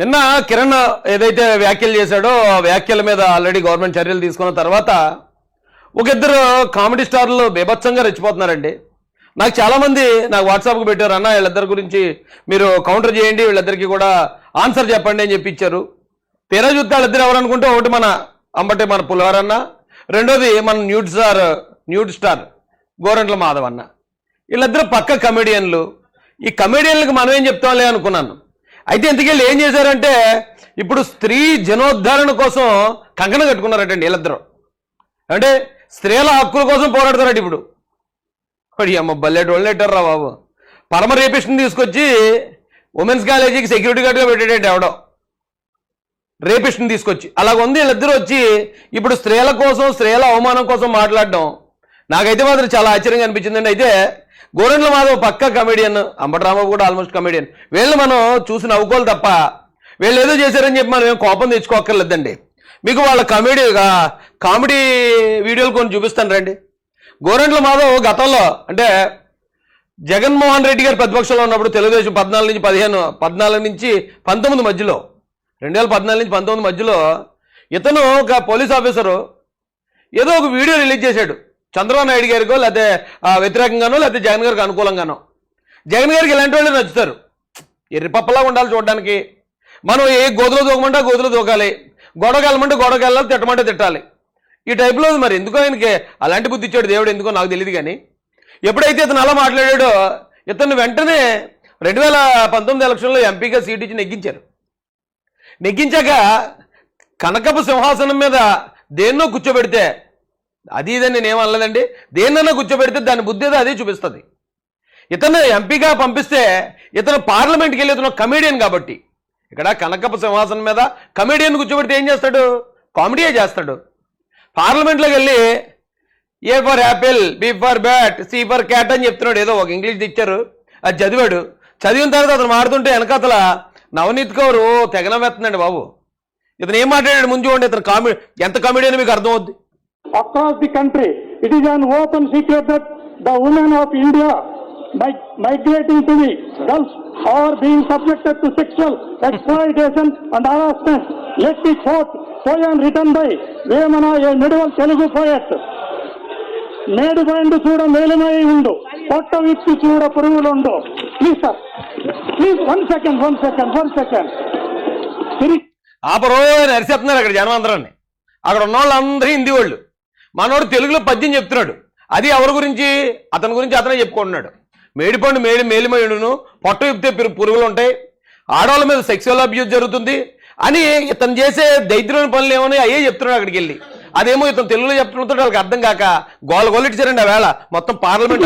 నిన్న కిరణ్ ఏదైతే వ్యాఖ్యలు చేశాడో ఆ వ్యాఖ్యల మీద ఆల్రెడీ గవర్నమెంట్ చర్యలు తీసుకున్న తర్వాత ఒక ఇద్దరు కామెడీ స్టార్లు బీభత్సంగా రెచ్చిపోతున్నారండి. నాకు చాలామంది నాకు వాట్సాప్కి పెట్టారు, అన్న వీళ్ళిద్దరి గురించి మీరు కౌంటర్ చేయండి, వీళ్ళిద్దరికి కూడా ఆన్సర్ చెప్పండి అని చెప్పి ఇచ్చారు. తీరా చూస్తే వాళ్ళిద్దరు ఎవరు అనుకుంటే ఒకటి మన అంబటి మన పులివారన్న, రెండోది మన న్యూడ్ స్టార్ గోరంట్ల మాధవ్ అన్న. వీళ్ళిద్దరు పక్క కమెడియన్లు. ఈ కమెడియన్లకు మనం ఏం చెప్తాంలే అనుకున్నాను. అయితే ఇంతకెళ్ళి ఏం చేశారంటే ఇప్పుడు స్త్రీ జనోద్ధరణ కోసం కంకణం కట్టుకున్నారటండి వీళ్ళిద్దరు. అంటే స్త్రీల హక్కుల కోసం పోరాడతారట. ఇప్పుడు అమ్మ బల్లెటోళ్ళు ఎట్టారు రా బాబు. పరమ రేపిస్ట్ని తీసుకొచ్చి ఉమెన్స్ కాలేజీకి సెక్యూరిటీ గార్డ్గా పెట్టేటట్టు ఎవడో రేపిస్ట్ని తీసుకొచ్చి అలాగ ఉంది. వీళ్ళిద్దరూ వచ్చి ఇప్పుడు స్త్రీల కోసం స్త్రీల అవమానం కోసం మాట్లాడడం నాకైతే మాత్రం చాలా ఆశ్చర్యంగా అనిపించిందండి. అయితే గోరంట్ల మాధవ్ పక్క కమెడియన్, అంబటి రాంబాబు కూడా ఆల్మోస్ట్ కమెడియన్. వీళ్ళు మనం చూసి నవ్వుకోవాలి తప్ప వీళ్ళు ఏదో చేశారని చెప్పి మనం ఏం కోపం తెచ్చుకోక్కర్లేదండి. మీకు వాళ్ళ కామెడీ వీడియోలు కొన్ని చూపిస్తాను రండి. గోరంట్ల మాధవ్ గతంలో అంటే జగన్మోహన్ రెడ్డి గారు ప్రతిపక్షంలో ఉన్నప్పుడు తెలుగుదేశం 14 నుంచి 19 మధ్యలో 2014 నుంచి 19 మధ్యలో ఇతను ఒక పోలీస్ ఆఫీసరు ఏదో ఒక వీడియో రిలీజ్ చేశాడు. చంద్రబాబు నాయుడు గారికో లేకపోతే వ్యతిరేకంగానో లేకపోతే జగన్ గారికి అనుకూలంగానో. జగన్ గారికి ఇలాంటి వాళ్ళు నచ్చుతారు. ఎర్రిపప్పలా ఉండాలి చూడడానికి. మనం ఏ గోతులో దూకమంటే గోతులో దూకాలి, గొడవకి వెళ్ళమంటే గొడవకి వెళ్ళాలి, తిట్టమంటే తిట్టాలి. ఈ టైప్లో మరి ఎందుకో ఆయనకి అలాంటి బుద్ధి ఇచ్చాడు దేవుడు, ఎందుకో నాకు తెలియదు. కానీ ఎప్పుడైతే ఇతను అలా మాట్లాడాడో ఇతను వెంటనే 2019 ఎలక్షన్లో ఎంపీగా సీట్ ఇచ్చి నెగ్గించారు. నెగ్గించాక కనకపు సింహాసనం మీద దేన్నో కూర్చోబెడితే అది ఇదని నేనేం అనలేదండి. దేన్నైనా కూర్చోబెడితే దాని బుద్ధి ఏదో అదే చూపిస్తుంది. ఇతను ఎంపీగా పంపిస్తే ఇతను పార్లమెంట్కి వెళ్ళి ఇతను కమెడియన్ కాబట్టి ఇక్కడ కనకపు సింహాసనం మీద కమెడియన్ కూర్చోబెడితే ఏం చేస్తాడు? కామెడీయే చేస్తాడు. పార్లమెంట్లోకి వెళ్ళి A for apple, B for bat, C for cat అని చెప్తున్నాడు. ఏదో ఒక ఇంగ్లీష్ ఇచ్చారు, అది చదివాడు. చదివిన తర్వాత అతను మాడుతుంటే వెనకాతల నవనీత్ కౌర్ తెగనమెత్తుందండి బాబు. ఇతను ఏం మాట్లాడాడు ముందు చూడండి. ఇతను ఎంత కామెడీ అని మీకు అర్థం అవుద్ది. Across the country, it is an open secret that the women of India migrating to the Gulf are being subjected to sexual exploitation and harassment. Let me quote poem written by Vemana, a medieval Telugu poet. నేడు పైండు చూడ మేలుమై ఉండు, పొట్ట విప్పి చూడ పురుగులుండు. Please sir, please one second. ఆపరో నరిసేస్తున్నారు అక్కడ జనం అందరాన్ని. అక్కడ ఉన్న వాళ్ళందరూ హిందీ వాళ్ళు. మనోడు తెలుగులో పద్యం చెప్తున్నాడు. అది ఎవరి గురించి? అతని గురించి అతనే చెప్పుకుంటున్నాడు. మేడిపండు మేలిమయుడును, పొట్ట విప్పితే పురుగులు ఉంటాయి, ఆడవాళ్ళ మీద సెక్సువల్ అబ్యూస్ జరుగుతుంది అని ఇతను చేసే దైద్యమైన పనులు ఏమని అయ్యే చెప్తున్నాడు అక్కడికి వెళ్ళి. అదేమో ఇతను తెలుగులో చెప్తున్నతో వాళ్ళకి అర్థం కాక గోలగోలిచ్చారండి. ఆ వేళ మొత్తం parliament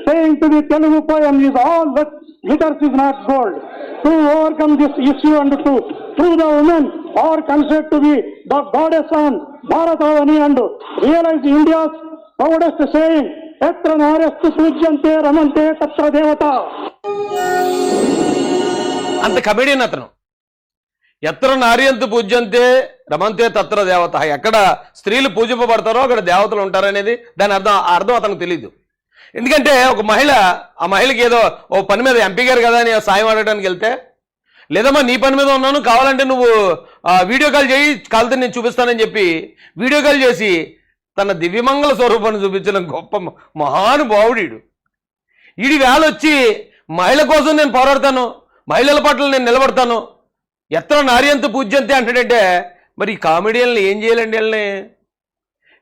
saying to the Telugu poem is all that glitters is not gold. To overcome this issue and to prove the women are considered to be the goddess on Bharatavani and realize India's proudest saying, Etra Naryastu Pujyante Ramante Tatra Devata. అంత comedian అతను. ఎత్ర నార్యంతు పూజ్యంతే రమంతే తత్ర దేవత. ఎక్కడ స్త్రీలు పూజింపబడతారో అక్కడ దేవతలు ఉంటారనేది దాని అర్థం అతనికి తెలియదు. ఎందుకంటే ఒక మహిళ, ఆ మహిళకి ఏదో ఓ పని మీద ఎంపీ గారు కదా అని సాయం అడగడానికి వెళ్తే, లేదమ్మా నీ పని మీద ఉన్నాను, కావాలంటే నువ్వు వీడియో కాల్ చేయి, కాలితే నేను చూపిస్తానని చెప్పి వీడియో కాల్ చేసి తన దివ్యమంగళ స్వరూపాన్ని చూపించిన గొప్ప మహానుభావుడు. ఈడి వేళొచ్చి మహిళ కోసం నేను పోరాడతాను, మహిళల పట్ల నేను నిలబడతాను, ఎత్ర నార్యంత పూజ్యంతే అంటాడంటే మరి ఈ కామెడియన్లు ఏం చేయాలండి వీళ్ళని?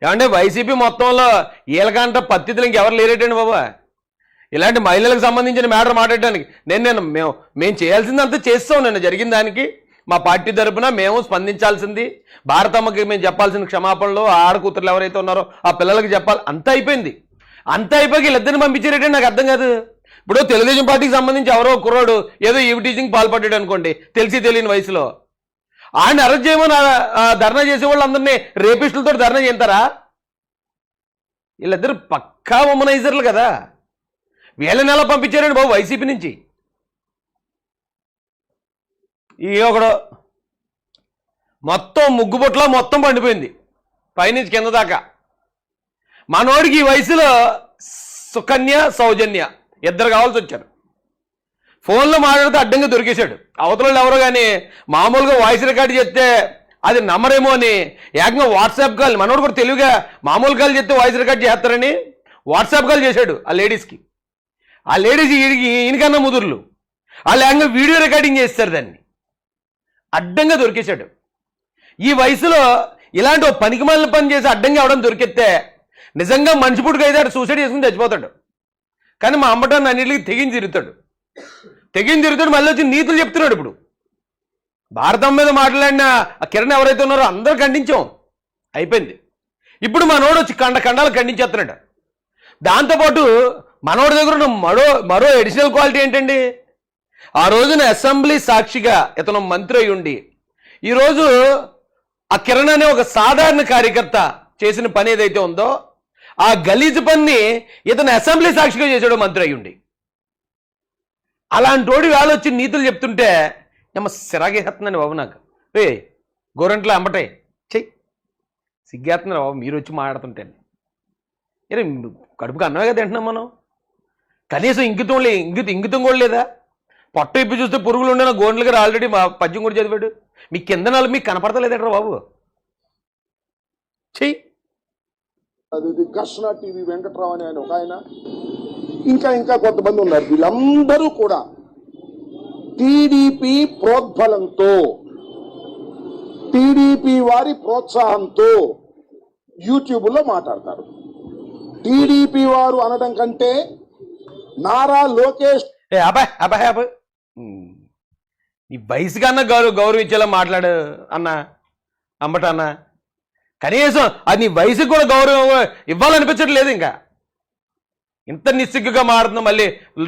ఏమంటే వైసీపీ మొత్తంలో వీళ్ళకంట పత్తితులు ఇంకెవరు లేరేటండి బాబా. ఇలాంటి మహిళలకు సంబంధించిన మ్యాటర్ మాట్లాడడానికి మేము చేయాల్సిందంతా చేస్తాం. నేను జరిగిన దానికి మా పార్టీ తరపున మేము స్పందించాల్సింది, భారతమ్మకి మేము చెప్పాల్సిన క్షమాపణలు, ఆడకూతురులు ఎవరైతే ఉన్నారో ఆ పిల్లలకి చెప్పాలి. అంతా అయిపోయింది. అంతా అయిపోయి వీళ్ళిద్దరిని పంపించారేటండి నాకు అర్థం కాదు. ఇప్పుడు తెలుగుదేశం పార్టీకి సంబంధించి ఎవరో కుర్రాడు ఏదో ఈవ్ టీచింగ్ పాల్పడ్డాడు అనుకోండి, తెలియని వయసులో, ఆయన అరెస్ట్ చేయమని ధర్నా చేసే వాళ్ళందరినీ రేపిస్టులతో ధర్నా చేస్తారా? వీళ్ళిద్దరు పక్కా ఉమనైజర్లు కదా. వీళ్ళని ఎలా పంపించారండి బాబు వైసీపీ నుంచి? ఈ ఒకడు మొత్తం ముగ్గుబొట్లో మొత్తం పండిపోయింది పైనుంచి కింద దాకా. మనోడికి ఈ వయసులో సుకన్య సౌజన్య ఇద్దరు కావాల్సి వచ్చారు. ఫోన్లో మాట్లాడితే అడ్డంగా దొరికేశాడు. అవతల ఎవరో కానీ మామూలుగా వాయిస్ రికార్డ్ చేస్తే అది నమ్మరేమో అని ఏకంగా వాట్సాప్ కాల్, మనోడు కూడా తెలివిగా మామూలు కాల్ చేస్తే వాయిస్ రికార్డ్ చేస్తారని వాట్సాప్ కాల్ చేశాడు ఆ లేడీస్కి. ఆ లేడీస్ ఈయనకన్నా ముదుర్లు, వాళ్ళు ఏకంగా వీడియో రికార్డింగ్ చేస్తారు దాన్ని. అడ్డంగా దొరికేశాడు. ఈ వయసులో ఇలాంటి ఓ పనికిమాలిన పని చేసి అడ్డంగా అవడం దొరికితే నిజంగా మనిషి పుట్టుకైతే అటు సూసైడ్ చేసుకుని చచ్చిపోతాడు. కానీ మా అమ్మటాన్ని అన్నింటికి తెగించి తిరుగుతాడు మళ్ళీ వచ్చి నీతులు చెప్తున్నాడు. ఇప్పుడు భారతం మీద మాట్లాడిన ఆ కిరణ్ ఎవరైతే ఉన్నారో అందరూ ఖండించాం, అయిపోయింది. ఇప్పుడు మనోడు వచ్చి ఖండాలు ఖండించేస్తున్నాడు. దాంతోపాటు మనోడి దగ్గర ఉన్న మరో అడిషనల్ క్వాలిటీ ఏంటండి, ఆ రోజున అసెంబ్లీ సాక్షిగా ఇతను మంత్రి అయి ఉండి ఈరోజు ఆ కిరణ్ అనే ఒక సాధారణ కార్యకర్త చేసిన పని ఏదైతే ఉందో ఆ గలీజ్ పని ఇతను అసెంబ్లీ సాక్షిగా చేసాడు మంత్రి అయి ఉండి. అలాంటి వేళ వచ్చి నీతులు చెప్తుంటే ఏమో సిరాగేస్తుందండి బాబు నాకు. గోరంట్లో అంబటే చెయ్యి సిగ్గేస్తున్నారు బాబు మీరు వచ్చి మాట్లాడుతుంటే. అరే కడుపుకి అన్నమే కదా తింటున్నాం మనం, కనీసం ఇంగితం కూడా లేదా? పొట్ట ఇప్పి చూస్తే పురుగులు ఉండే గోండ్ల గారు ఆల్రెడీ మా పద్యం కూడా చదివాడు. మీ కింద నాలుగు మీకు కనపడతలేదంటారా బాబు? చెయ్యి. అది ఘర్షణ టీవీ వెంకట్రావు అని ఆయన ఒక ఆయన, ఇంకా కొంతమంది ఉన్నారు. వీళ్ళందరూ కూడా టీడీపీ ప్రోద్బలంతో, టీడీపీ వారి ప్రోత్సాహంతో యూట్యూబ్లో మాట్లాడతారు. టీడీపీ వారు అనడం కంటే నారా లోకేష్ అబ్బాయి నీ వయసు కన్నా గౌరవించేలా మాట్లాడు అన్న అంబట అన్న. కనీసం అది నీ వయసుకు కూడా గౌరవం ఇవ్వాలనిపించట్లేదు. ఇంకా ఇంత నిస్సిగ్గుగా మారుతున్నావు, మళ్ళీ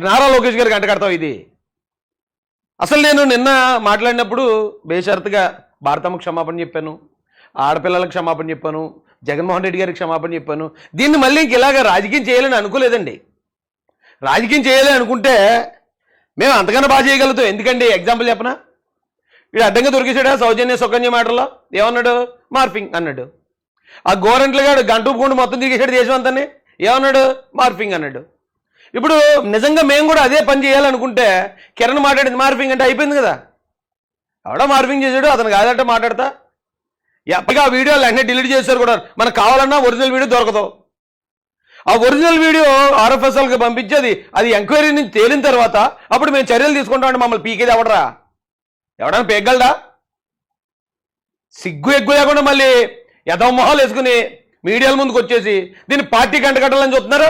నారా లోకేష్ గారికి అంటగడతావు ఇది. అసలు నేను నిన్న మాట్లాడినప్పుడు బేషరతుగా భారతమ్మకు క్షమాపణ చెప్పాను, ఆడపిల్లలకు క్షమాపణ చెప్పాను, జగన్మోహన్ రెడ్డి గారికి క్షమాపణ చెప్పాను. దీన్ని మళ్ళీ ఇంక ఇలాగ రాజకీయం చేయాలని అనుకోలేదండి. రాజకీయం చేయాలి అనుకుంటే మేము అంతకన్నా బాగా చేయగలుగుతాం. ఎందుకండి ఎగ్జాంపుల్ చెప్పనా, వీడు అడ్డంగా దొరికేసాడా సౌజన్య సుకన్య మాటల్లో ఏమన్నాడు, మార్ఫింగ్ అన్నాడు. ఆ గోరంట్లగాడు గంట ఊపుకుంటూ మొత్తం దిగేసాడు దేశం అంతానే, ఏమన్నాడు, మార్ఫింగ్ అన్నాడు. ఇప్పుడు నిజంగా మేము కూడా అదే పని చేయాలనుకుంటే కిరణ్ మాట్లాడింది మార్ఫింగ్ అంటే అయిపోయింది కదా. ఎవడో మార్ఫింగ్ చేశాడు, అతను కాదంటే మాట్లాడతా ఎప్పటికీ ఆ వీడియోలు అన్నీ డిలీట్ చేశారు కూడా. మనకు కావాలన్నా ఒరిజినల్ వీడియో దొరకదు. ఆ ఒరిజినల్ వీడియో ఆర్ఎఫ్ఎస్ఎల్కి పంపించేది, అది ఎంక్వైరీ నుంచి తేలిన తర్వాత అప్పుడు మేము చర్యలు తీసుకుంటామంటే మమ్మల్ని పీకేది ఎవడన్నా పేగలడా? సిగ్గు ఎగ్గు లేకుండా మళ్ళీ యథమొహాలు వేసుకుని మీడియాల ముందుకు వచ్చేసి దీన్ని పార్టీ కంటకట్టాలని చూస్తున్నారు.